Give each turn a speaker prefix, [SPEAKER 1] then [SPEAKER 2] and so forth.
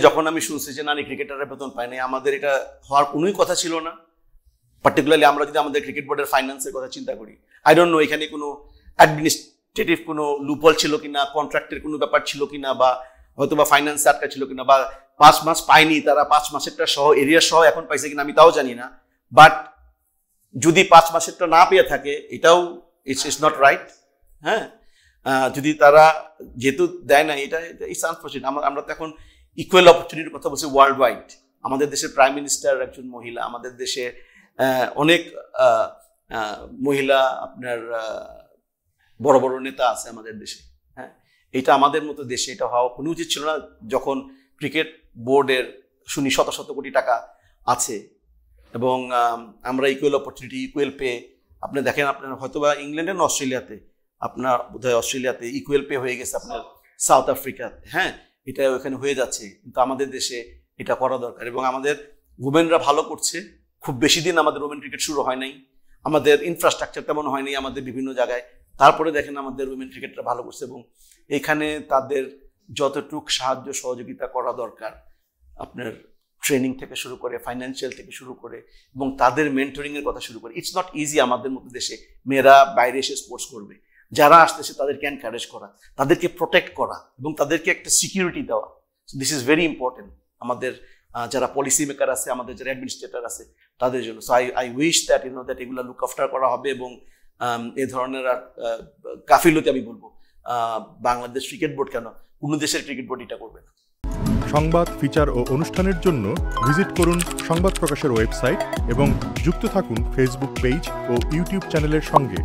[SPEAKER 1] যখন আমি শুনছি যে নারী ক্রিকেটাররা বেতন পায় নাই, আমাদের এটা হওয়ার কোনোই কথা ছিল না। পার্টিকুলারলি আমরা যদি আমাদের ক্রিকেট বোর্ডের ফাইন্যান্সের কথা চিন্তা করি, আই ডোন্ট নো এখানে কোনো অ্যাডমিনিস্ট্রেটিভ কোনো লুপহোল ছিল কিনা, কন্ট্রাক্টের কোনো ব্যাপার ছিল কিনা, বা হয়তো বা ফাইন্যান্স আটকা ছিল কিনা, বা 5 মাস পায়নি তারা, 5 মাসেরটা সহ এরিয়া সহ এখন পাইছে কিনা আমি তাও জানি না। বাট যদি 5 মাসেরটা না পেয়ে থাকে এটাও ইটস নট রাইট। হ্যাঁ, যদি তারা যেহেতু দেয় না, এটা ইটস আনফরচুনেট। আমরা তো এখন ইকুয়াল অপরচুনিটির কথা বলছি ওয়ার্ল্ড ওয়াইড। আমাদের দেশের প্রাইম মিনিস্টার একজন মহিলা, আমাদের দেশে অনেক মহিলা আপনার বড় বড় নেতা আছে আমাদের দেশে। হ্যাঁ, এটা আমাদের মতো দেশে এটা হওয়া কোনো উচিত ছিল না। যখন ক্রিকেট বোর্ডের শুনি শত শত কোটি টাকা আছে এবং আমরা ইকুয়াল অপরচুনিটি, ইকুয়াল পে, আপনি দেখেন আপনার হয়তো বা ইংল্যান্ডে না অস্ট্রেলিয়াতে, আপনার বোধহয় অস্ট্রেলিয়াতে ইকুয়াল পে হয়ে গেছে, আপনার সাউথ আফ্রিকাতে, হ্যাঁ এটা ওখানে হয়ে যাচ্ছে। কিন্তু আমাদের দেশে এটা করা দরকার এবং আমাদের উমেনরা ভালো করছে। খুব বেশি দিন আমাদের উমেন ক্রিকেট শুরু হয় নাই, আমাদের ইনফ্রাস্ট্রাকচার তেমন হয়নি আমাদের বিভিন্ন জায়গায়, তারপরে দেখেন আমাদের উমেন ক্রিকেটরা ভালো করছে এবং এখানে তাদের যতটুক সাহায্য সহযোগিতা করা দরকার, আপনার ট্রেনিং থেকে শুরু করে, ফাইন্যান্সিয়াল থেকে শুরু করে এবং তাদের মেন্টরিং এর কথা শুরু করে। ইটস নট ইজি আমাদের মতো দেশে মেয়েরা বাইরে এসে স্পোর্টস করবে, যারা আসতেছে তাদেরকে এনকারেজ করা, তাদেরকে প্রোটেক্ট করা এবং তাদেরকে একটা সিকিউরিটি দেওয়া। দিস ইজ ভেরি ইম্পর্টেন্ট আমাদের যারা পলিসি মেকার আছে, আমাদের যারা অ্যাডমিনিস্ট্রেটর আছে তাদের জন্য। So I wish that that এগুলো লুক আফটার করা হবে এবং এই ধরনের গাফিলতি আমি বলবো বাংলাদেশ ক্রিকেট বোর্ড কেন, কোনো দেশের ক্রিকেট বোর্ড এটা করবে না।
[SPEAKER 2] সংবাদ, ফিচার ও অনুষ্ঠানের জন্য ভিজিট করুন সংবাদ প্রকাশের ওয়েবসাইট এবং যুক্ত থাকুন ফেসবুক পেজ ও ইউটিউব চ্যানেলের সঙ্গে।